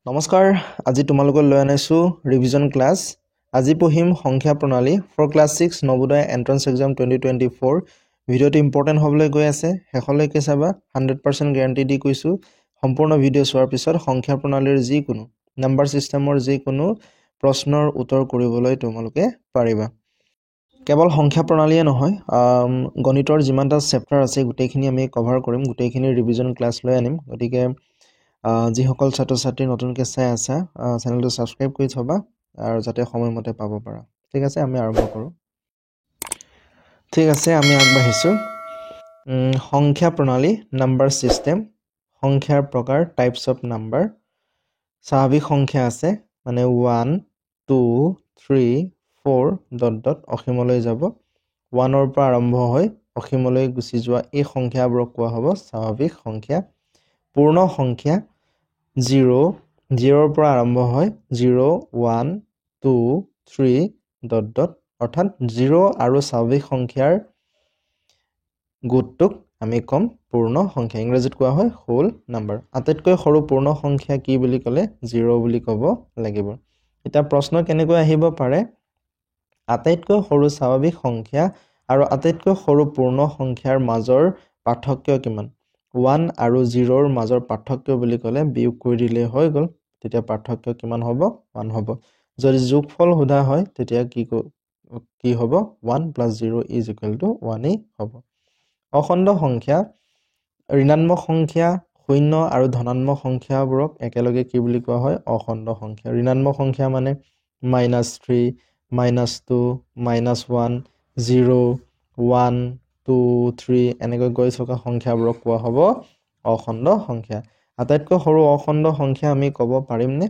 নমস্কাৰ আজি তোমালোকক লৈ আনিছো ৰিভিজন ক্লাছ আজি পঢ়িম সংখ্যা প্ৰণালী for class 6 Navodaya entrance exam 2024 ভিডিওটো ইম্পৰ্টেন্ট হ'বলৈ গৈ আছে হেখলৈকে চাবা 100% গ্যাৰান্টি দি কৈছো সম্পূৰ্ণ ভিডিও চোৱাৰ পিছত সংখ্যা প্ৰণালীৰ যি কোনো নম্বৰ সিস্টেমৰ যি কোনো প্ৰশ্নৰ উত্তৰ কৰিবলৈ তোমালোকে পাৰিবা কেৱল সংখ্যা প্ৰণালীয়ে নহয় গণিতৰ যিমানটা চেপ্টাৰ আছে গোটেইখিনি আমি কভাৰ কৰিম গোটেইখিনি ৰিভিজন ক্লাছ লৈ আনিম গতিকে যিসকল ছাত্ৰ-ছাত্ৰী নতুনকৈ চাই আছা চেনেলটো সাবস্ক্ৰাইব কৰি থবা আৰু যাতে সময়মতে পাব পাৰা ঠিক আছে আমি আৰম্ভ কৰো ঠিক আছে আমি আগবাঢ়িছো সংখ্যা প্ৰণালী নম্বৰ সিস্টেম সংখ্যাৰ প্ৰকাৰ টাইপস অফ নাম্বাৰ স্বাভাৱিক সংখ্যা আছে মানে 1 2 3 4 ডট ডট অসীমলৈ যাব 1 ৰ পৰা আৰম্ভ হৈ অসীমলৈ গুচি যোৱা এই সংখ্যাবোৰক কোৱা হ'ব স্বাভাৱিক সংখ্যা পূৰ্ণ সংখ্যা 0 0 পৰা আৰম্ভ হয় 0 1 2 3 ডট ডট অৰ্থাৎ 0 আৰু স্বাভাৱিক সংখ্যাৰ গোটটোক আমি কম পূৰ্ণ সংখ্যা ইংৰাজীত কোৱা হয় হোল নাম্বাৰ আটাইতকৈ সৰু পূৰ্ণ সংখ্যা কি বুলি ক'লে 0 বুলি ক'ব লাগিব এটা প্ৰশ্ন কেনেকৈ আহিব পাৰে আটাইতকৈ সৰু স্বাভাৱিক সংখ্যা আৰু আটাইতকৈ সৰু পূৰ্ণ সংখ্যাৰ মাজৰ পাৰ্থক্য কিমান 1 আৰু 0 ৰ মাজৰ পাৰ্থক্য বুলি ক'লে বিয়োগ কৰি দিলে হৈ গ'ল তেতিয়া পাৰ্থক্য কিমান হ'ব 1 হ'ব যদি যোগফল সোধা হয় তেতিয়া কি হ'ব 1 + 0 = 1 হ'ব অখণ্ড সংখ্যা ঋণাত্মক সংখ্যা শূন্য আৰু ধনাত্মক সংখ্যাবোৰক একেলগে কি বুলি কোৱা হয় অখণ্ড সংখ্যা ঋণাত্মক সংখ্যা মানে -3 -2 -1 0 1 2 3 এনেকৈ গৈ থকা সংখ্যাবোৰক কোৱা হ'ব অখণ্ড সংখ্যা আটাইতকৈ সৰু অখণ্ড সংখ্যা আমি ক'ব পাৰিমনে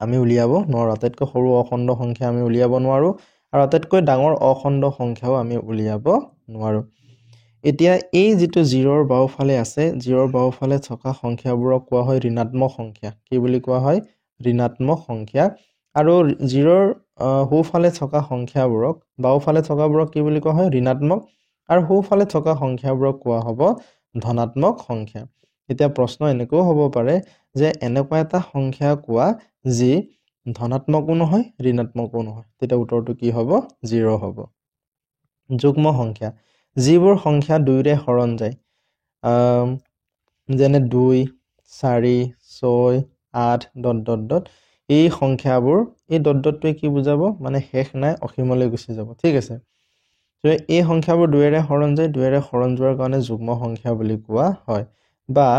আমি উলিয়াব নোৱাৰো আটাইতকৈ সৰু অখণ্ড সংখ্যা আমি উলিয়াব নোৱাৰো আৰু আটাইতকৈ ডাঙৰ অখণ্ড সংখ্যাও আমি উলিয়াব নোৱাৰো এতিয়া এই যেটো 0 ৰ বাওফালে আছে 0 ৰ বাওফালে থকা সংখ্যাবোৰক কোৱা হয় ঋণাত্মক সংখ্যা কি বুলি কোৱা হয় ঋণাত্মক সংখ্যা আৰু 0 ৰ সোঁফালে থকা সংখ্যাবোৰক বাওফালে থকাবোৰক কি বুলি কোৱা হয় ঋণাত্মক আৰু সোঁফালে থকা সংখ্যাবোৰক কোৱা হ'ব ধনাত্মক সংখ্যা এতিয়া প্ৰশ্ন এনেকৈ হ'ব পাৰে যে এনেকুৱা এটা সংখ্যা কোৱা যি ধনাত্মকও নহয় ঋণাত্মকও নহয় তেতিয়া উত্তৰটো কি হ'ব 0 হ'ব যুগ্ম সংখ্যা যিবোৰ সংখ্যা 2 ৰে হৰণ যায় যেনে 2 4 6 8 ডট ডট ডট এই সংখ্যাবোৰ এই ডট ডটটোৱে কি বুজাব মানে শেষ নাই অসীমলৈ গুচি যাব ঠিক আছে তো এই সংখ্যাবোৰ 2 ৰে হৰণ যায় 2 ৰে হৰণ যোৱাৰ কাৰণে যুগ্ম সংখ্যা বুলি কোৱা হয় বা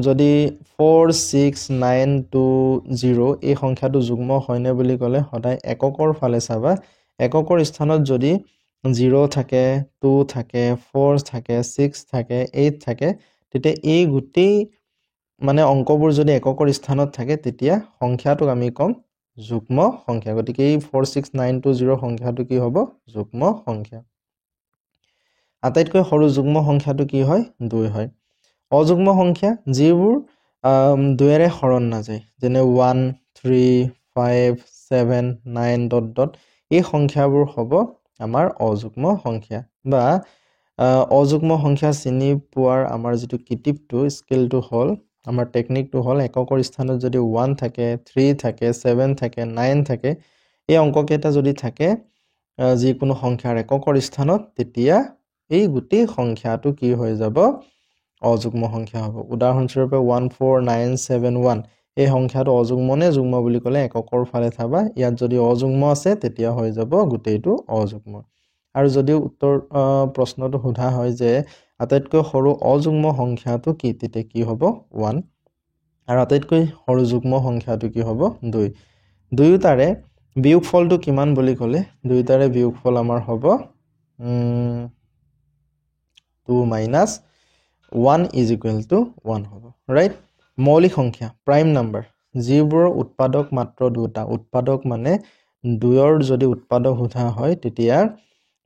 যদি 4 6 9 2 0 এই সংখ্যাটো যুগ্ম হয়নে বুলি ক'লে সদায় এককৰ ফালে চাবা এককৰ স্থানত যদি 0 থাকে 2 থাকে 4 থাকে 6 থাকে 8 থাকে তেতিয়া এই গুটেই মানে অংকবোৰ যদি এককৰ স্থানত থাকে তেতিয়া সংখ্যাটোক আমি কম যুগ্ম সংখ্যা গতিকে এই 4 6 9 2 0 সংখ্যাটো কি হ'ব যুগ্ম সংখ্যা আটাইতকৈ সৰু যুগ্ম সংখ্যাটো কি হয় 2 হয় অযুগ্ম সংখ্যা যিবোৰ 2 ৰে হৰণ নাযায় যেনে 1 3 5 7 9 ডট ডট এই সংখ্যাবোৰ হ'ব আমাৰ অযুগ্ম সংখ্যা বা অযুগ্ম সংখ্যা চিনি পোৱাৰ আমাৰ যেটো কিটিপটো স্কেলটো হল আমাৰ টেকনিকটো হল এককৰ স্থানত যদি 1 থাকে 3 থাকে 7 থাকে 9 থাকে এই অংককেইটা যদি থাকে যি কোনো সংখ্যাৰ এককৰ স্থানত তেতিয়া এই গুটেই সংখ্যাটো কি হৈ যাব অযুগ্ম সংখ্যা হ'ব উদাহৰণস্বৰূপে 14971 এই সংখ্যাটো অযুগ্ম নে যুগ্ম বুলি ক'লে এককৰ ফালে থাবা ইয়াত যদি অযুগ্ম আছে তেতিয়া হৈ যাব গুটেইটো অযুগ্ম আৰু যদি উত্তৰ প্ৰশ্নটো সোধা হয় যে আটাইতকৈ সৰু অযুগ্ম সংখ্যাটো কি তেতিয়া কি হ'ব 1 আৰু আটাইতকৈ সৰু যুগ্ম সংখ্যাটো কি হ'ব 2 দুয়োটাৰে বিয়োগফলটো কিমান বুলি ক'লে দুয়োটাৰে বিয়োগফল আমাৰ হ'ব 2 - 1 = 1 হ'ব ৰাইট মৌলিক সংখ্যা প্ৰাইম নাম্বাৰ যিবোৰৰ উৎপাদক মাত্ৰ দুটা উৎপাদক মানে 2 ৰ যদি উৎপাদক সোধা হয় তেতিয়া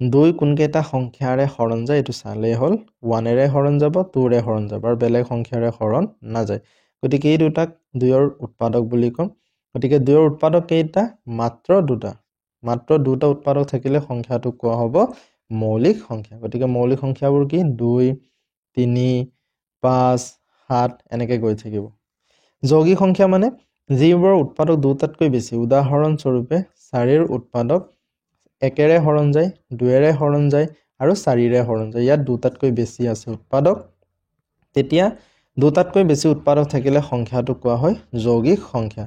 2 কোনকেইটা সংখ্যাৰে হৰণ যায় এটো চালে হল 1 ৰে হৰণ যাব 2 ৰে হৰণ যাব আৰু বেলেগ সংখ্যাৰে হৰণ নাযায় গতিকে এই দুটাক 2 ৰ উৎপাদক বুলি কম গতিকে 2 ৰ উৎপাদক কেইটা মাত্ৰ দুটা উৎপাদক থাকিলে সংখ্যাটো কোৱা হ'ব মৌলিক সংখ্যা গতিকে মৌলিক সংখ্যাবোৰ কি 2 3 5 7 এনেকৈ গৈ থাকিব যৌগিক সংখ্যা মানে যিবোৰৰ উৎপাদক দুটাতকৈ বেছি উদাহৰণস্বৰূপে 4ৰ উৎপাদক 1ৰে হৰণ যায় 2ৰে হৰণ যায় আৰু 4ৰে হৰণ যায় ইয়াত দুটাতকৈ বেছি আছে উৎপাদক তেতিয়া দুটাতকৈ বেছি উৎপাদক থাকিলে সংখ্যাটো কোৱা হয় যৌগিক সংখ্যা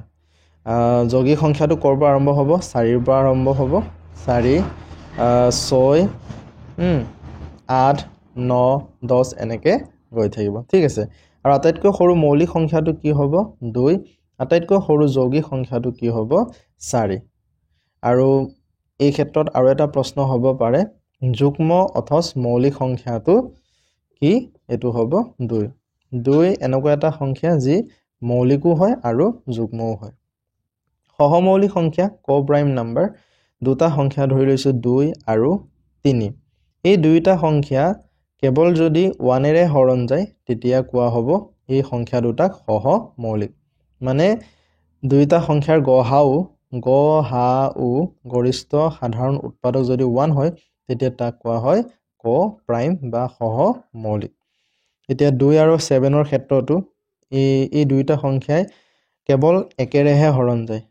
যৌগিক সংখ্যাটো ক'ৰ পৰা আৰম্ভ হ'ব 4ৰ পৰা আৰম্ভ হ'ব 4 6 8 9 10 এনেকে গৈ থাকিব ঠিক আছে আৰু আটাইতকৈ সৰু মৌলিক সংখ্যাটো কি হ'ব 2 আটাইতকৈ সৰু যৌগিক সংখ্যাটো কি হ'ব 4 আৰু এই ক্ষেত্ৰত আৰু এটা প্ৰশ্ন হ'ব পাৰে যুগ্ম অথচ মৌলিক সংখ্যাটো কি এটো হ'ব 2 2 এনেকুৱা এটা সংখ্যা যি মৌলিকো হয় আৰু যুগ্মও হয় সহমৌলিক সংখ্যা কোপ্ৰাইম নাম্বাৰ দুটা সংখ্যা ধৰি লৈছো 2 আৰু 3 এই দুইটা সংখ্যা কেৱল যদি 1ৰে হৰণ যায় তেতিয়া কোৱা হ'ব এই সংখ্যা দুটাক সহমৌলিক মানে দুইটা সংখ্যাৰ গহাও গৰিষ্ঠ সাধাৰণ উৎপাদক যদি 1 হয় তেতিয়া তাক কোৱা হয় কোপ্ৰাইম বা সহমৌলিক এতিয়া 2 আৰু 7ৰ ক্ষেত্ৰতো এই দুইটা সংখ্যাই কেৱল একেৰেহে হৰণ যায়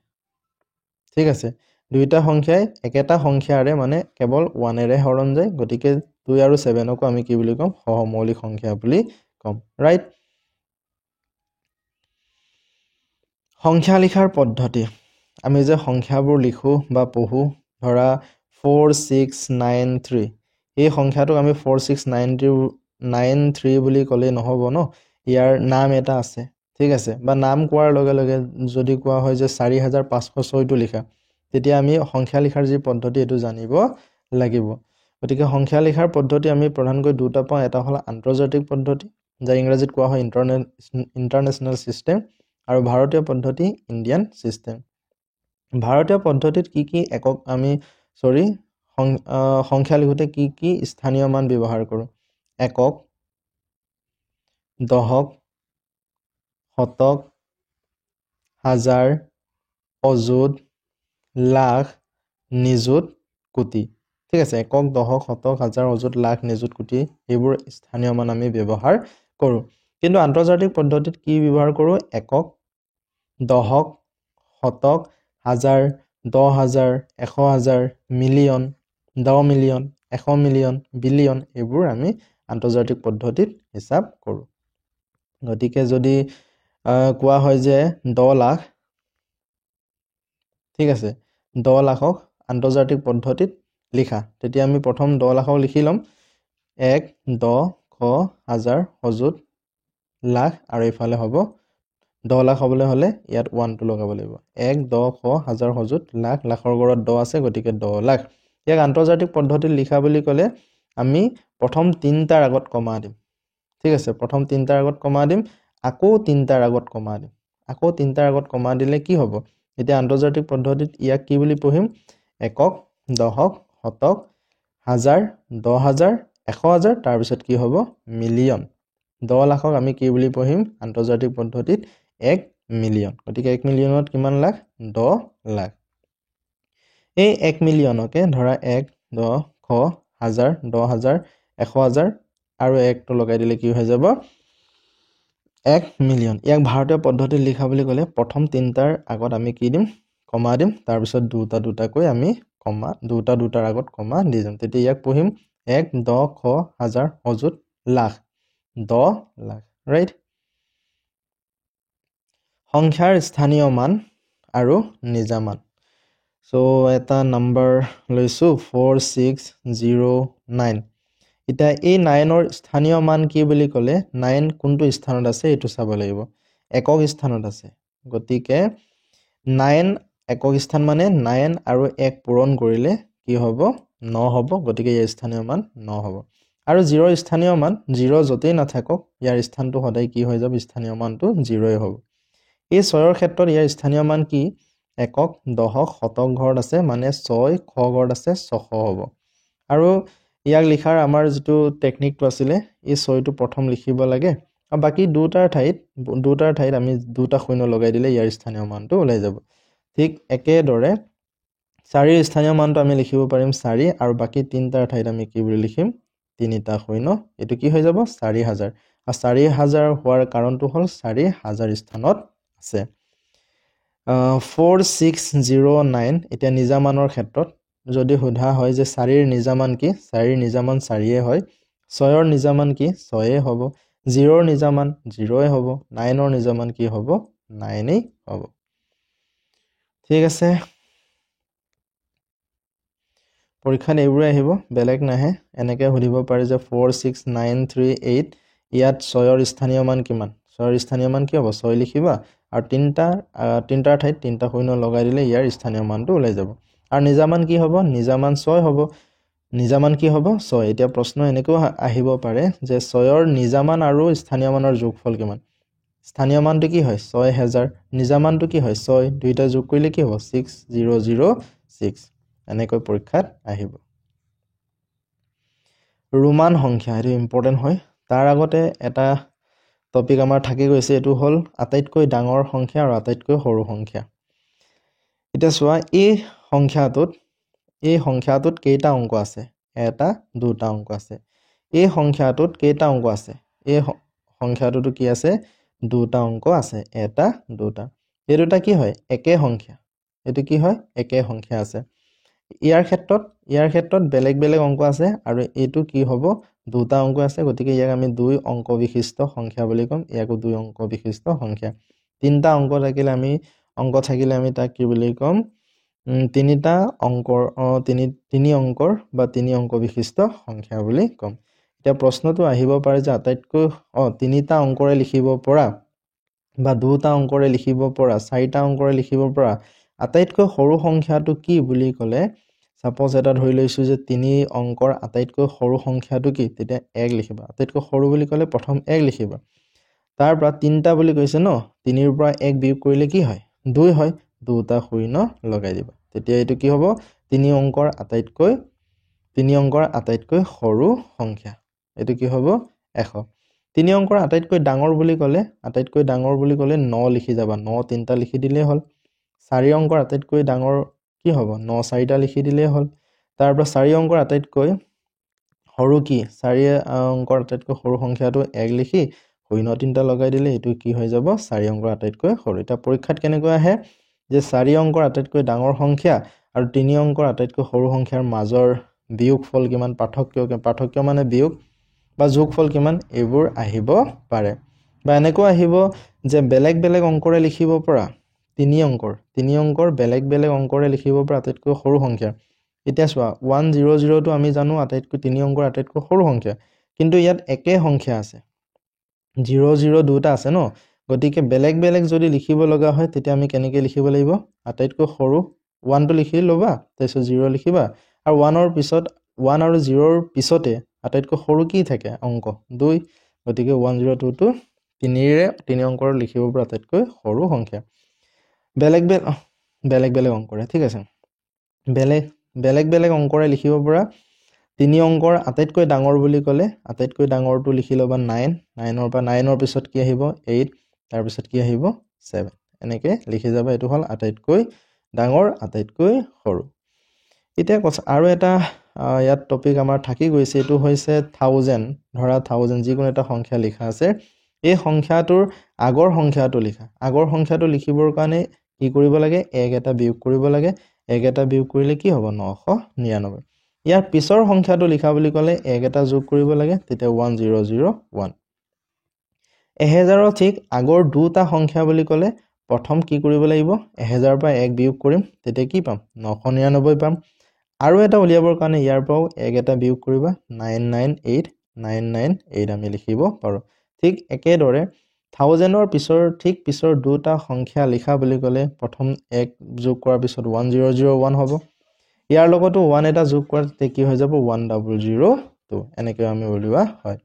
ঠিক আছে দুইটা সংখ্যাই একেটা সংখ্যাৰে মানে কেৱল 1ৰে হৰণ যায় গতিকে 2 আৰু 7কো আমি কি বুলি কম সহমৌলিক সংখ্যা বুলি কম ৰাইট সংখ্যা লিখাৰ পদ্ধতি আমি যে সংখ্যাবোৰ লিখো বা পঢ়ো ধৰা 4693 এই সংখ্যাটোক আমি 4693 বুলি ক'লে নহব ন ইয়াৰ নাম এটা আছে ঠিক আছে বা নাম কোৱাৰ লগে লগে যদি কোৱা হয় যে 4506 টো লিখা তেতিয়া আমি সংখ্যা লিখাৰ যি পদ্ধতি এটো জানিব লাগিব গতিকে সংখ্যা লিখাৰ পদ্ধতি আমি প্ৰধানকৈ দুটা পাওঁ এটা হ'ল আন্তৰ্জাতিক পদ্ধতি যাৰ ইংৰাজীত কোৱা হয় ইন্টাৰনেশ্যনেল সিস্টেম আৰু ভাৰতীয় পদ্ধতি ইণ্ডিয়ান সিস্টেম ভাৰতীয় পদ্ধতিত কি একক আমি সংখ্যা লিখোতে কি স্থানীয় মান ব্যৱহাৰ কৰোঁ একক দশক শতক হাজাৰ অযুত লাখ নিযুত কোটি ঠিক আছে একক দশক শতক হাজাৰ অযুত লাখ নিযুত কোটি এইবোৰ স্থানীয় মান আমি ব্যৱহাৰ কৰোঁ কিন্তু আন্তৰ্জাতিক পদ্ধতিত কি ব্যৱহাৰ কৰোঁ একক দশক শতক হাজাৰ 10,000 100,000 মিলিয়ন 10 মিলিয়ন 100 মিলিয়ন বিলিয়ন এইবোৰ আমি আন্তৰ্জাতিক পদ্ধতিত হিসাব কৰোঁ গতিকে যদি কোৱা হয় যে 10 লাখ ঠিক আছে 10 লাখক আন্তৰ্জাতিক পদ্ধতিত লিখা তেতিয়া আমি প্ৰথম 10 লাখক লিখি লম 1 10 হাজাৰ অযুত লাখ আৰু ইফালে হ'ব 10 লাখ হ'বলৈ হলে ইয়াত 1 টো লগাব লাগিব 1 10 হাজাৰ অযুত লাখ লাখৰ গৰত 10 আছে গতিকে 10 লাখ ইয়াক আন্তৰ্জাতিক পদ্ধতিত লিখা বুলি ক'লে আমি প্ৰথম 3টাৰ আগত কমা দিম ঠিক আছে প্ৰথম 3টাৰ আগত কমা দিম আকৌ 3টাৰ আগত কমা দিম আকৌ 3টাৰ আগত কমা দিলে কি হ'ব এতিয়া আন্তৰ্জাতিক পদ্ধতিত ইয়াক কি বুলি পঢ়িম একক দশক শতক হাজাৰ 10,000 100,000 তাৰ পিছত কি হ'ব মিলিয়ন 10 লাখক আমি কি বুলি পঢ়িম আন্তৰ্জাতিক পদ্ধতিত 1 মিলিয়ন গতিকে 1 মিলিয়নত কিমান লাখ 10 লাখ এই 1 মিলিয়নকে ধৰা 1 10 হাজাৰ 10,000 100,000 আৰু 1 টো লগাই দিলে কি হৈ যাব 1 মিলিয়ন ইয়াক ভাৰতীয় পদ্ধতিত লিখা বুলি ক'লে প্ৰথম 3টাৰ আগত আমি কি দিম কমা দিম তাৰ পিছত দুটাকৈ আমি কমা দুটাৰ আগত কমা দি যাম তেতিয়া ইয়াক পঢ়িম 1 10 হাজাৰ অযুত লাখ 10 লাখ ৰাইট সংখ্যাৰ স্থানীয় মান আৰু নিজা মান সো এটা নাম্বাৰ লৈছো 4609 এটা এই 9ৰ স্থানীয় মান কি বুলি ক'লে 9 কোনটো স্থানত আছে এটো চাব লাগিব একক স্থানত আছে গতিকে 9 একক স্থান মানে 9 আৰু 1 পূৰণ কৰিলে কি হ'ব 9 হ'ব গতিকে ইয়াৰ স্থানীয় মান 9 হ'ব আৰু 0 স্থানীয় মান 0 যতেই নাথাকক ইয়াৰ স্থানটো সদায় কি হৈ যাব স্থানীয় মানটো 0 হ'ব এই 6ৰ ক্ষেত্ৰত ইয়াৰ স্থানীয় মান কি একক দশক শতক ঘৰত আছে মানে 6 খ ঘৰত আছে 600 হ'ব আৰু ইয়াক লিখাৰ আমাৰ যেটো টেকনিকটো আছিলে এই 6 টো প্ৰথম লিখিব লাগে আৰু বাকি দুটাৰ ঠাইত আমি দুটা শূন্য লগাই দিলে ইয়াৰ স্থানীয় মানটো ওলাই যাব ঠিক একেদৰে 4ৰ স্থানীয় মানটো আমি লিখিব পাৰিম 4 আৰু বাকি 3টাৰ ঠাইত আমি কি বুলি লিখিম 3টা শূন্য এটো কি হৈ যাব 4000 আৰু 4000 হোৱাৰ কাৰণটো হ'ল 4000 স্থানত আছে 4609 এতিয়া নিজা মানৰ ক্ষেত্ৰত যদি সোধা হয় যে 4ৰ নিজা মান কি 4ৰ নিজা মান 4য়ে হয় 6ৰ নিজা মান কি 6য়ে হ'ব 0ৰ নিজা মান 0য়ে হ'ব 9ৰ নিজা মান কি হ'ব 9ই হ'ব ঠিক আছে পৰীক্ষাত এইবোৰে আহিব বেলেগ নাহে এনেকৈ সুধিব পাৰে যে 46938 ইয়াত 6ৰ স্থানীয় মান কিমান 6ৰ স্থানীয় মান কি হ'ব 6 লিখিবা আৰু তিনটাৰ ঠাইত তিনটা শূন্য লগাই দিলে ইয়াৰ স্থানীয় মানটো ওলাই যাব আৰু নিজা মান কি হ'ব নিজা মান 6 হ'ব নিজা মান কি হ'ব 6 এতিয়া প্ৰশ্ন এনেকৈ আহিব পাৰে যে 6ৰ নিজা মান আৰু স্থানীয় মানৰ যোগফল কিমান স্থানীয় মানটো কি হয় 6000 নিজা মানটো কি হয় 6 দুইটা যোগ কৰিলে কি হ'ব 6006 এনেকৈ পৰীক্ষাত আহিব ৰোমান সংখ্যা এটো ইম্পৰ্টেন্ট হয় তাৰ আগতে এটা টপিক আমাৰ থাকি গৈছে এটো হল আটাইতকৈ ডাঙৰ সংখ্যা আৰু আটাইতকৈ সৰু সংখ্যা এটা চোৱা এই সংখ্যাটোত কেইটা অংক আছে এটা দুটা অংক আছে এই সংখ্যাটোত কেইটা অংক আছে এই সংখ্যাটোত কি আছে দুটা অংক আছে এটা দুটা এই দুটা কি হয় একে সংখ্যা এটো কি হয় একে সংখ্যা আছে ইয়াৰ ক্ষেত্ৰত বেলেগ বেলেগ অংক আছে আৰু এটো কি হ'ব দুটা অংক আছে গতিকে ইয়াক আমি দুই অংক বিশিষ্ট সংখ্যা বুলি কম ইয়াকো দুই অংক বিশিষ্ট সংখ্যা তিনটা অংক থাকিলে আমি তাক কি বুলি কম তিনিটা অংকৰ তিনি অংকৰ বা তিনি অংক বিশিষ্ট সংখ্যা বুলি কম এতিয়া প্ৰশ্নটো আহিব পাৰে যে আটাইতকৈ তিনিটা অংকৰে লিখিব পৰা বা দুটা অংকৰে লিখিব পৰা চাৰিটা অংকৰে লিখিব পৰা আটাইতকৈ সৰু সংখ্যাটো কি বুলি ক'লে সাপোজ এটা ধৰি লৈছো যে 3 অংকৰ আটাইতকৈ সৰু সংখ্যাটো কি তেতিয়া 1 লিখিবা আটাইতকৈ সৰু বুলি ক'লে প্ৰথম 1 লিখিবা তাৰ পৰা তিনটা বুলি কৈছে ন 3 ৰ পৰা 1 বিয়োগ কৰিলে কি হয় 2 হয় দুটা শূন্য লগাই দিবা তেতিয়া এটো কি হ'ব 3 অংকৰ আটাইতকৈ সৰু সংখ্যা এটো কি হ'ব 100 3 অংকৰ আটাইতকৈ ডাঙৰ বুলি ক'লে 9 লিখি যাবা 9 তিনটা লিখি দিলে হ'ল 4 অংকৰ আটাইতকৈ ডাঙৰ কি হ'ব 9 চাৰিটা লিখি দিলে হ'ল তাৰ পৰা 4 অংকৰ আটাইতকৈ সৰু কি 4 অংকৰ আটাইতকৈ সৰু সংখ্যাটো 1 লিখি শূন্য তিনটা লগাই দিলে এটো কি হৈ যাব 4 অংকৰ আটাইতকৈ সৰু এটা পৰীক্ষাত কেনেকৈ আহে যে 4 অংকৰ আটাইতকৈ ডাঙৰ সংখ্যা আৰু 3 অংকৰ আটাইতকৈ সৰু সংখ্যাৰ মাজৰ বিয়োগফল কিমান পাৰ্থক্য মানে বিয়োগ বা যোগফল কিমান এইবোৰ আহিব পাৰে বা এনেকৈ আহিব যে বেলেগ বেলেগ অংকৰে লিখিব পৰা 3 অংকৰ বেলেগ বেলেগ অংকৰে লিখিব পৰা আটাইতকৈ সৰু সংখ্যা এতিয়া চোৱা 100 টো আমি জানো আটাইতকৈ 3 অংকৰ আটাইতকৈ সৰু সংখ্যা কিন্তু ইয়াত একে সংখ্যা আছে 00 দুটা আছে ন গতিকে বেলেগ বেলেগ যদি লিখিব লগা হয় তেতিয়া আমি কেনেকৈ লিখিব লাগিব আটাইতকৈ সৰু 1 টো লিখি লবা তাৰপিছত 0 লিখিবা আৰু 1 আৰু 0 ৰ পিছতে আটাইতকৈ সৰু কি থাকে অংক 2 গতিকে 102 টো 3 অংকৰ লিখিব পৰা আটাইতকৈ সৰু সংখ্যা বেলেগ বেলেগ অংকৰে ঠিক আছে বেলেগ অংকৰে লিখিব পৰা 3 অংকৰ আটাইতকৈ ডাঙৰ বুলি ক'লে আটাইতকৈ ডাঙৰটো লিখি লবা 9 9ৰ পৰা 9ৰ পিছত কি আহিব 8 তাৰ পিছত কি আহিব 7 এনেকৈ লিখি যাবা এটো হল আটাইতকৈ ডাঙৰ আটাইতকৈ সৰু এতিয়া আৰু এটা ইয়াত টপিক আমাৰ থাকি গৈছে এটো হৈছে 1000 ধৰা 1000 যিকোনো এটা সংখ্যা লিখা আছে এই সংখ্যাটোৰ আগৰ সংখ্যাটো লিখিবৰ কাৰণে কি কৰিব লাগে 1 এটা বিয়োগ কৰিব লাগে 1 এটা বিয়োগ কৰিলে কি হ'ব 999 ইয়াৰ পিছৰ সংখ্যাটো লিখা বুলি ক'লে 1 এটা যোগ কৰিব লাগে তেতিয়া 1001 1000ৰ ঠিক আগৰ দুটা সংখ্যা বুলি ক'লে প্ৰথম কি কৰিব লাগিব 1000 পৰা 1 বিয়োগ কৰিম তেতিয়া কি পাম 999 পাম আৰু এটা উলিয়াবৰ কাৰণে ইয়াৰ পৰাও 1 এটা বিয়োগ কৰিবা 998 আমি লিখিব পাৰো ঠিক একেদৰে 1000ৰ পিছৰ দুটা সংখ্যা লিখা বুলি ক'লে প্ৰথম 1 যোগ কৰাৰ পিছত 1001 হ'ব ইয়াৰ লগতো 1 এটা যোগ কৰাতে কি হৈ যাব 1002 এনেকৈ আমি উলিওৱা হয়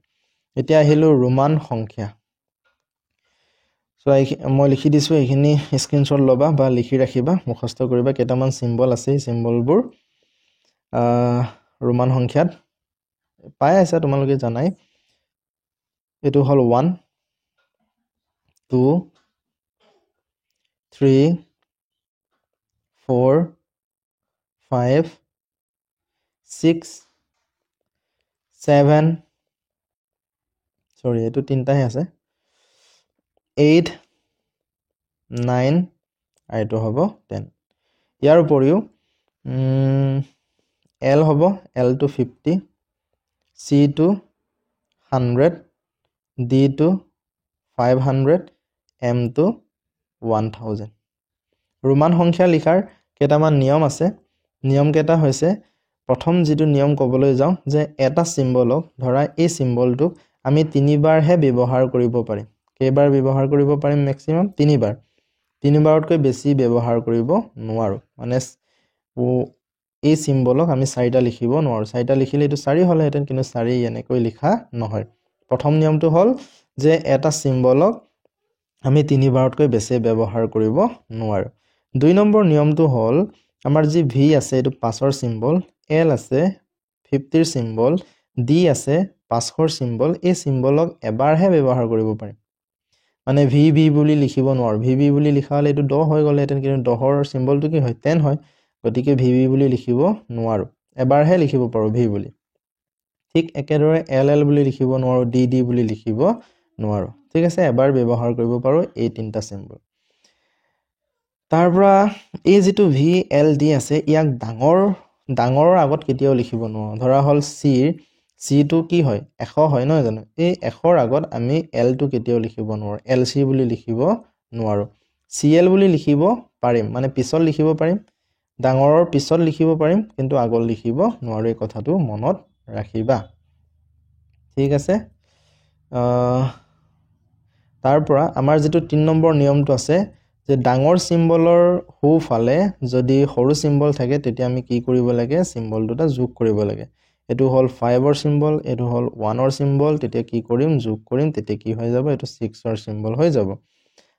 এতিয়া আহিলো ৰোমান সংখ্যা মই লিখি দিছো এইখিনি স্ক্ৰিনশ্বট লবা বা লিখি ৰাখিবা মুখস্থ কৰিবা কেইটামান সিম্বল আছে এই সিম্বলবোৰ ৰোমান সংখ্যাত পাই আছে তোমালোকে জানাই এটো হল 1 2 3 4 5 6 7 সৰি এটো তিনটাহে আছে 8 9 আৰু এইটো হ'ব 10 ইয়াৰ উপৰিও L হ'ব L to 50 C to 100 D to 500 M to 1000 Roman সংখ্যা লিখাৰ কেইটামান নিয়ম আছে নিয়ম কেইটা হৈছে প্ৰথম যেটো নিয়ম ক'বলৈ যাওঁ যে এটা সিম্বলক ধৰা এই সিম্বলটোক আমি তিনিবাৰহে ব্যৱহাৰ কৰিব পাৰিম কেইবাৰ ব্যৱহাৰ কৰিব পাৰিম ম্যাক্সিমাম তিনিবাৰতকৈ বেছি ব্যৱহাৰ কৰিব নোৱাৰো মানে এই সিম্বলক আমি 4টা লিখিব নোৱাৰো 4টা লিখিলে এটো 4 হলহেতেন কিন্তু 4 এনেকৈ লিখা নহয় প্ৰথম নিয়মটো হল যে এটা সিম্বলক আমি তিনিবাৰতকৈ বেছি ব্যৱহাৰ কৰিব নোৱাৰো দুই নম্বৰ নিয়মটো হল আমাৰ যি v আছে এটো 5ৰ সিম্বল l আছে 50ৰ সিম্বল d আছে 5ৰ সিম্বল এই সিম্বলক এবাৰহে ব্যৱহাৰ কৰিব পাৰিম মানে v বুলি লিখিব নোৱাৰো v বুলি লিখা হলে এটো 10 হৈ গলহেতেন কিন্তু 10ৰ সিম্বলটো কি হয় 10 হয় গতিকে v বুলি লিখিব নোৱাৰো এবাৰহে লিখিব পাৰো v বুলি ঠিক একেদৰে ll বুলি লিখিব নোৱাৰো d বুলি লিখিব নোৱাৰো ঠিক আছে এবাৰ ব্যৱহাৰ কৰিব পাৰো এই তিনটা সিম্বল তাৰপৰা এই যেটো v l d আছে ইয়াক ডাঙৰৰ আগত কেতিয়াও লিখিব নোৱাৰো ধৰা হল c টো কি হয় 100 হয় নহয় জানো এই 100ৰ আগত আমি l টো কেতিয়াও লিখিব নোৱাৰো lc বুলি লিখিব নোৱাৰো cl বুলি লিখিব পাৰিম মানে পিছত লিখিব পাৰিম ডাঙৰৰ পিছত লিখিব পাৰিম কিন্তু আগত লিখিব নোৱাৰো এই কথাটো মনত ৰাখিবা ঠিক আছে তাৰপৰা আমাৰ যেটো 3 নম্বৰ নিয়মটো আছে যে ডাঙৰ সিম্বলৰ হু ফালে যদি সৰু সিম্বল থাকে তেতিয়া আমি কি কৰিব লাগে সিম্বল দুটা যোগ কৰিব লাগে এটো হল 5ৰ সিম্বল এটো হল 1ৰ সিম্বল তেতিয়া কি কৰিম যোগ কৰিম তেতিয়া কি হৈ যাব এটো 6ৰ সিম্বল হৈ যাব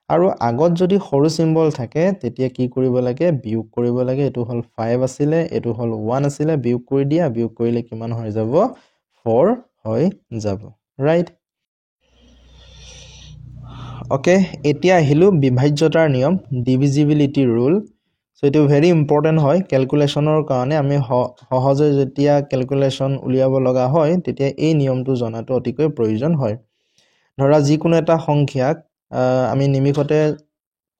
আৰু আগত যদি সৰু সিম্বল থাকে তেতিয়া কি কৰিব লাগে বিয়োগ কৰিব লাগে এটো হল 5 আছিল এটো হল 1 আছিল বিয়োগ কৰি দিয়া বিয়োগ কৰিলে কিমান হৈ যাব 4 হৈ যাব ৰাইট ওকে এতিয়া আহিলো বিভাজ্যতাৰ নিয়ম ডিভিজিবিলিটি ৰুল সো এটো ভেৰি ইম্পৰ্টেন্ট হয় ক্যালকুলেশনৰ কাৰণে আমি সহজে যেতিয়া ক্যালকুলেশন উলিয়াব লগা হয় তেতিয়া এই নিয়মটো জনাটো অতিকৈ প্ৰয়োজন হয় ধৰা যিকোনো এটা সংখ্যাক আমি নিমিষতে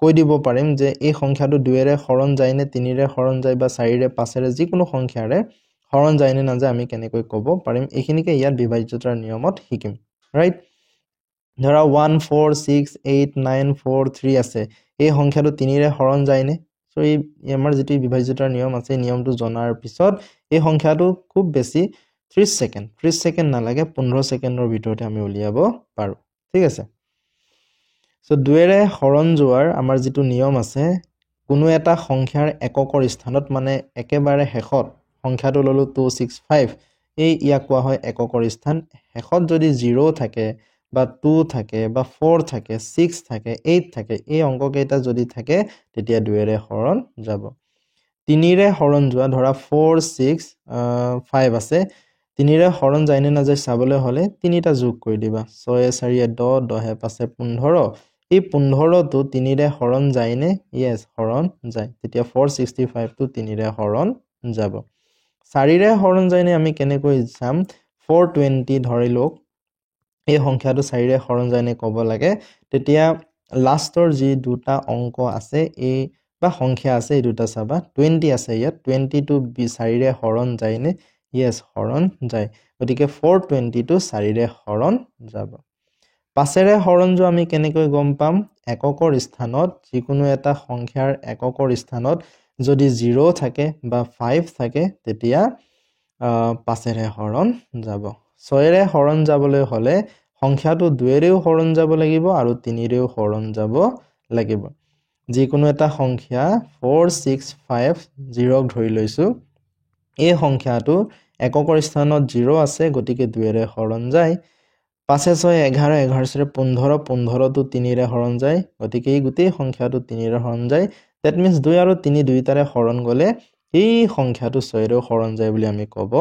কৈ দিব পাৰিম যে এই সংখ্যাটো 2 ৰে হৰণ যায় নে 3 ৰে হৰণ যায় বা 4 ৰে 5 ৰে যিকোনো সংখ্যাৰে হৰণ যায় নে না যায় আমি কেনেকৈ ক'ব পাৰিম এইখিনিকে ইয়াত বিভাজ্যতাৰ নিয়মত শিকিম ৰাইট ধৰা 1 4 6 8 9 4 3 আছে এই সংখ্যাটো 3 ৰে হৰণ যায় নে সো এই আমাৰ যেটি বিভাজ্যতাৰ নিয়ম আছে নিয়মটো জনাৰ পিছত এই সংখ্যাটো খুব বেছি 30 সেকেন্ড নালাগে 15 সেকেন্ডৰ ভিতৰতে আমি উলিয়াব পাৰো ঠিক আছে সো 2 ৰে হৰণ যোৱাৰ আমাৰ যেটো নিয়ম আছে কোনো এটা সংখ্যাৰ এককৰ স্থানত মানে একেবাৰে হেকত সংখ্যাটো ললো 265 এই ইয়াক কোৱা হয় এককৰ স্থান হেকত যদি 0 থাকে বা 2 থাকে বা 4 থাকে 6 থাকে 8 থাকে এই অংক কেইটা যদি থাকে তেতিয়া 2 ৰে হৰণ যাব 3 ৰে হৰণ যোৱা ধৰা 4 6 5 আছে 3 ৰে হৰণ যায় নে না যায় চাবলৈ হলে তিনিটা যোগ কৰি দিবা 6 4 10 10 5 15 এই 15 টো 3 ৰে হৰণ যায় নে yes হৰণ যায় তেতিয়া 465 টো 3 ৰে হৰণ যাব 4 ৰে হৰণ যায় নে আমি কেনেকৈ যাম 420 ধৰিলো এই সংখ্যাটো 4 ৰে হৰণ যায় নে ক'ব লাগে তেতিয়া লাষ্টৰ যি দুটা অংক আছে এই বা সংখ্যা আছে এই দুটা চাবা 20 আছে ইয়াত 20 টো 4 ৰে হৰণ যায় নে yes হৰণ যায় গতিকে 420 টো 4 ৰে হৰণ যাব 5 ৰে হৰণ যোৱা আমি কেনেকৈ গম পাম এককৰ স্থানত যিকোনো এটা সংখ্যাৰ এককৰ স্থানত যদি 0 থাকে বা 5 থাকে তেতিয়া 5 ৰে হৰণ যাব 6 ৰে হৰণ যাবলৈ হলে সংখ্যাটো 2 ৰেও হৰণ যাব লাগিব আৰু 3 ৰেও হৰণ যাব লাগিব যিকোনো এটা সংখ্যা 4650 ধৰি লৈছো এই সংখ্যাটো এককৰ স্থানত 0 আছে গতিকে 2 ৰে হৰণ যায় 5 6 11 11 15 15 টো 3 ৰে হৰণ যায় গতিকে এই গোটেই সংখ্যাটো 3 ৰে হৰণ যায় that means 2 আৰু 3 দুইটাৰে হৰণ গলে এই সংখ্যাটো 6 ৰে হৰণ যায় বুলি আমি ক'ব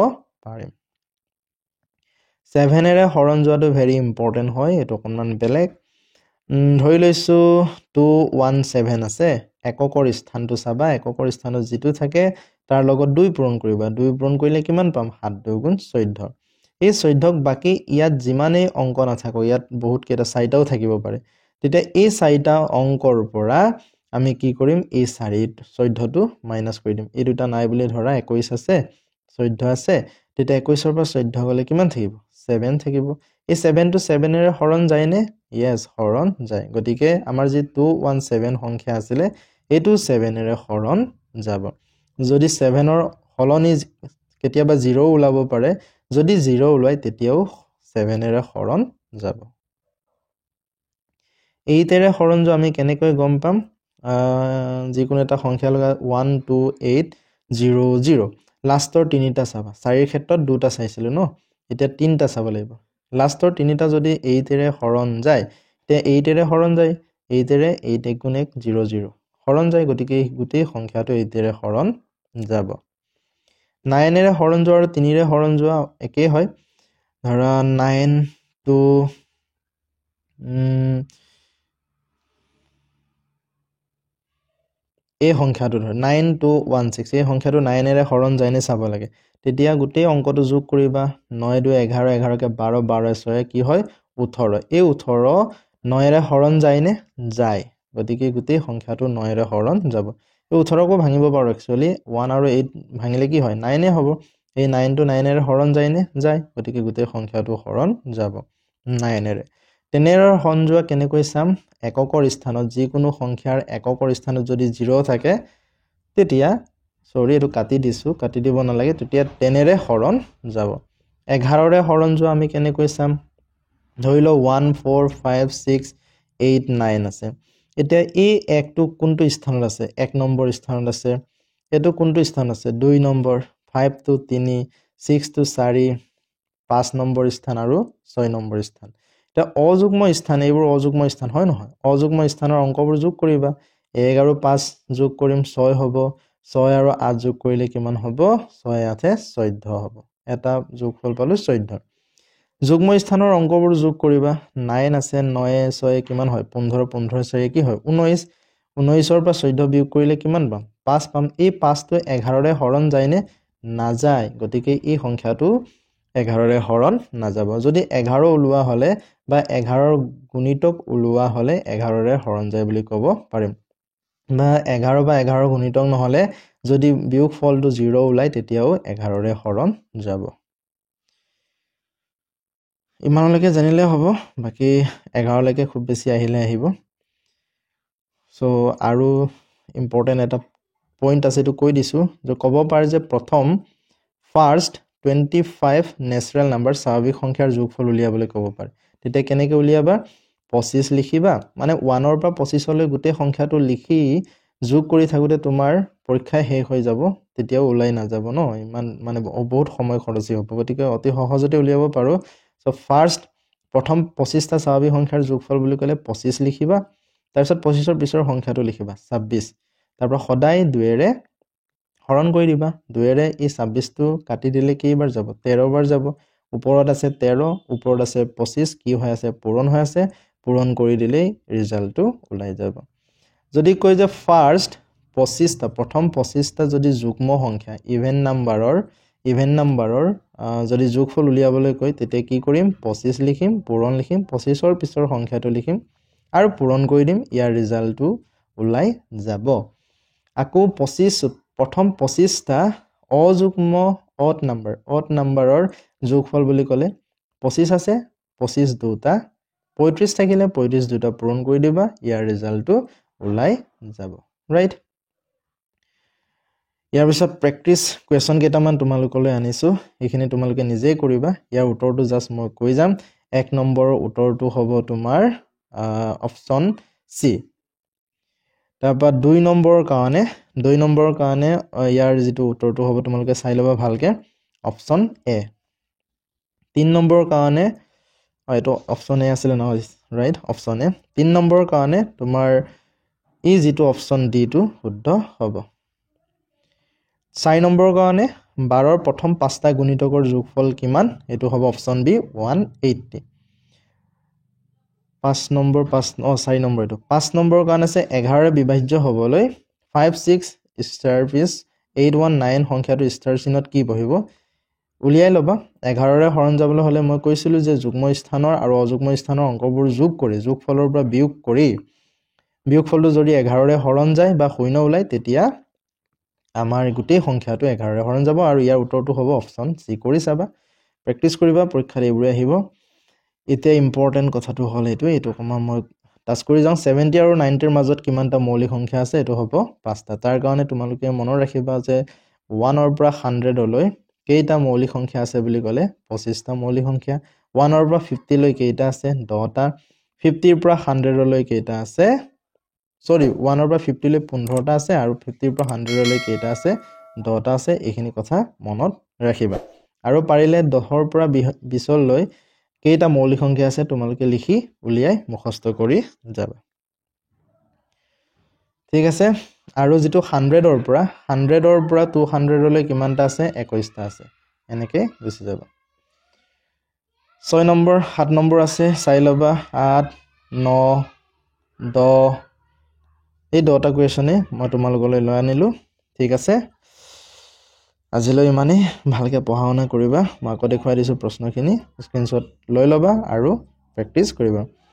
পাৰিম 7 ৰে হৰণ যোৱাটো ভেৰি ইম্পৰ্টেন্ট হয় এটো অকনমান বেলেগ ধৰি লৈছো 217 আছে এককৰ স্থানটো চাবা এককৰ স্থানত যেটো থাকে তাৰ লগত 2 পূৰণ কৰিবা 2 পূৰণ কৰিলে কিমান পাম 7 2 গুণ 14 এই 14ক বাকি ইয়াত যিমানে অংক নাথাকো ইয়াত বহুত কেটা চাইটাও থাকিব পাৰে তেতিয়া এই চাৰিটা অংকৰ পৰা আমি কি কৰিম এই 14টো মাইনাস কৰি দিম এই দুটা নাই বুলি ধৰা 21 আছে 14 আছে তেতিয়া 21 পৰা 14 গলে কিমান থাকিব 7 থাকিব এই 7 টো 7 এৰে হৰণ যায় নে yes হৰণ যায় গতিকে আমাৰ যি 217 সংখ্যা আছিল এটো 7 এৰে হৰণ যাব যদি 7 ৰ হলনি কেতিয়াবা 0 ওলাব পাৰে যদি 0 ওলাই তেতিয়াও 7 এৰে হৰণ যাব 8 এৰে হৰণ যোৱা আমি কেনেকৈ গম পাম যিকোনো এটা সংখ্যা লগা 1 2 8 0 0 লাষ্টৰ তিনিটা চাবা 4 ৰ ক্ষেত্ৰত দুটা চাইছিলো ন এতিয়া তিনটা চাব লাগিব লাষ্টৰ তিনিটা যদি 8 এৰে হৰণ যায় তে 8 এৰে হৰণ যায় 8 এৰে 8 গুণ 1 0 0 হৰণ যায় গতিকে গোটেই সংখ্যাটো 8 এৰে হৰণ যাব 9 এৰে হৰণ যোৱা আৰু 3 এৰে হৰণ যোৱা একেই হয় ধৰা 9 to এই সংখ্যাটো ধৰ 9216 এই সংখ্যাটো 9 এৰে হৰণ যায় নে চাব লাগে তেতিয়া গোটেই অংকটো যোগ কৰিবা 9 2 11 11 কে 12 12 6 কি হয় 18 এই 18 9 এৰে হৰণ যায় নে যায় গতিকে গোটেই সংখ্যাটো 9 এৰে হৰণ যাব এই 18 কো ভাঙিব পাৰো একচুয়ালি 1 আৰু 8 ভাঙিলে কি হয় 9 এ হ'ব এই 9 to 9 এৰে হৰণ যায় নে যায় গতিকে গোটেই সংখ্যাটো হৰণ যাব 9 এৰে তেনেৰ হৰণ যোৱা কেনেকৈ চাম এককৰ স্থানত যিকোনো সংখ্যাৰ এককৰ স্থানত যদি 0 থাকে তেতিয়া সৰি এটো কাটি দিছো কাটি দিব নালাগে তেতিয়া তেনেৰে হৰণ যাব 11 ৰে হৰণ যোৱা আমি কেনেকৈ চাম ধৰিলো 1 4 5 6 8 9 আছে এতিয়া এই একটো কোনটো স্থানত আছে 1 নম্বৰ স্থানত আছে এটো কোনটো স্থান আছে 2 নম্বৰ 5 to 3 6 to 4 5 নম্বৰ স্থান আৰু 6 নম্বৰ স্থান এটা অযুগ্ম স্থান এইবোৰ অযুগ্ম স্থান হয় নহয় অযুগ্ম স্থানৰ অংকবোৰ যোগ কৰিবা 1 আৰু 5 যোগ কৰিম 6 হ'ব 6 আৰু 8 যোগ কৰিলে কিমান হ'ব 6 8 14 হ'ব এটা যোগফল পালো 14 যুগ্ম স্থানৰ অংকবোৰ যোগ কৰিবা 9 আছে 9 6 কিমান হয় 15 15 6 কি হয় 19 19 ৰ পৰা 14 বিয়োগ কৰিলে কিমান পাম 5 পাম এই 5 টো 11 ৰে হৰণ যায় নে নাযায় গতিকে এই সংখ্যাটো 11 ৰে হৰণ নাযাব যদি 11 ওলোৱা হলে বা 11 ৰ গুণিতক ওলোৱা হলে 11 ৰে হৰণ যায় বুলি ক'ব পাৰিম বা 11 বা 11 গুণিতক নহলে যদি বিয়োগ ফলটো 0 ওলাই তেতিয়াও 11 ৰে হৰণ যাব ইমানলৈকে জানিলে হ'ব বাকি 11 লৈকে খুব বেছি আহিলে আহিব সো আৰু ইম্পৰ্টেন্ট এটা পইণ্ট আছে তো কৈ দিছো যে ক'ব পাৰে যে প্ৰথম ফাৰ্স্ট 25 নেচাৰেল নাম্বাৰ স্বাভাৱিক সংখ্যাৰ যোগফল উলিয়াবলৈ ক'ব পাৰে তেতিয়া কেনেকৈ উলিয়াবা 25 লিখিবা মানে 1 ৰ পৰা 25 লৈ গোটেই সংখ্যাটো লিখি যোগ কৰি থাকোতে তোমাৰ পৰীক্ষা শেষ হৈ যাব তেতিয়াও ওলাই না যাব ন ইমান মানে বহুত সময় খৰচি হ'ব গতিকে অতি সহজতে উলিয়াব পাৰো সো ফাৰ্স্ট প্ৰথম 25 টা স্বাভাৱিক সংখ্যাৰ যোগফল বুলি ক'লে 25 লিখিবা তাৰপিছত 25 ৰ পিছৰ সংখ্যাটো লিখিবা 26 তাৰপৰা সদায় 2 এৰে হৰণ কৰি দিবা 2 এৰে এই 26 টো কাটি দিলে কেইবাৰ যাব 13 বাৰ যাব ওপৰত আছে 13 ওপৰত আছে 25 কি হৈ আছে পূৰণ হৈ আছে পূৰণ কৰি দিলে ৰিজাল্টটো ওলাই যাব যদি কয় যে ফাৰ্স্ট 25 টা প্ৰথম 25 টা যদি যুগ্ম সংখ্যা ইভেন নাম্বাৰৰ যদি যোগফল উলিয়াবলৈ কয় তেতিয়া কি কৰিম 25 লিখিম পূৰণ লিখিম 25 ৰ পিছৰ সংখ্যাটো লিখিম আৰু পূৰণ কৰি দিম ইয়াৰ ৰিজাল্টটো ওলাই যাব আকৌ 25 প্ৰথম 25 টা অযুগ্ম অড নাম্বাৰৰ যোগফল বুলি ক'লে 25 আছে 25 দুটা 35 থাকিলে 35 দুটা পূৰণ কৰি দিবা ইয়াৰ ৰিজাল্টটো ওলাই যাব ৰাইট ইয়াৰ পিছত প্ৰেক্টিস কোৱেশ্চন কেইটামান তোমালোকলৈ আনিছো এইখিনি তোমালোকে নিজে কৰিবা ইয়াৰ উত্তৰটো জাস্ট মই কৈ যাম 1 নম্বৰৰ উত্তৰটো হ'ব তোমাৰ অপচন সি তাৰপৰা 2 নম্বৰৰ কাৰণে ইয়াৰ যেটো উত্তৰটো হ'ব তোমালোকে চাই লবা ভালকে অপচন এ 3 নম্বৰৰ কাৰণে এটো অপচন এ আছিল নহয় ৰাইট অপচন এ 3 নম্বৰৰ কাৰণে তোমাৰ এই যেটো অপচন ডি টো শুদ্ধ হ'ব 4 নম্বৰৰ কাৰণে 12 ৰ প্ৰথম 5টা গুণিতকৰ যোগফল কিমান এটো হ'ব অপচন বি 180 5 নম্বৰ 4 নম্বৰ এটো 5 নম্বৰৰ কাৰণে আছে 11 ৰে বিভাজ্য হ'বলৈ 5 6 ষ্টাৰ পিছ 819 সংখ্যাটো ষ্টাৰ চিনত কি বহিব উলিয়াই লবা 11ৰে হৰণ যাবলৈ হ'লে মই কৈছিলোঁ যে যুগ্ম স্থানৰ আৰু অযুগ্ম স্থানৰ অংকবোৰ যোগ কৰি যোগফলৰ পৰা বিয়োগ কৰি বিয়োগফলটো যদি 11ৰে হৰণ যায় বা শূন্য ওলায় তেতিয়া আমাৰ গোটেই সংখ্যাটো 11ৰে হৰণ যাব আৰু ইয়াৰ উত্তৰটো হ'ব অপশ্যন চি কৰি চাবা প্ৰেক্টিছ কৰিবা পৰীক্ষাত এইবোৰে আহিব এতিয়া ইম্পৰ্টেণ্ট কথাটো হ'ল এইটো অকণমান মই টাচ কৰি যাওঁ 70 আৰু 90ৰ মাজত কিমানটা মৌলিক সংখ্যা আছে এইটো হ'ব 5টা তাৰ কাৰণে তোমালোকে মনত ৰাখিবা যে 1ৰ পৰা 100লৈ কেইটা মৌলিক সংখ্যা আছে বুলি ক'লে 25টা মৌলিক সংখ্যা 1ৰ পৰা 50 লৈ কেইটা আছে 10টা 50ৰ পৰা 100লৈ কেইটা আছে 1ৰ পৰা 50 লৈ 15টা আছে আৰু 50ৰ পৰা 100লৈ কেইটা আছে 10টা আছে এইখিনি কথা মনত ৰাখিবা আৰু পাৰিলে 10ৰ পৰা 20লৈ কেইটা মৌলিক সংখ্যা আছে তোমালোকে লিখি উলিয়াই মুখস্থ কৰি যাবা ঠিক আছে আৰু যেটো 100ৰ পৰা 200লৈ কিমানটা আছে 21টা আছে এনেকৈ গুছি যাবা 6 নম্বৰ 7 নম্বৰ আছে চাই লবা 8 9 10 এই 10টা কোৱেশ্যনে মই তোমালোকলৈ লৈ আনিলো ঠিক আছে আজিলৈ ইমানেই ভালকৈ পঢ়া শুনা কৰিবা মই আকৌ দেখুৱাই দিছো প্ৰশ্নখিনি স্ক্ৰীনশ্বট লৈ লবা আৰু প্ৰেক্টিছ কৰিবা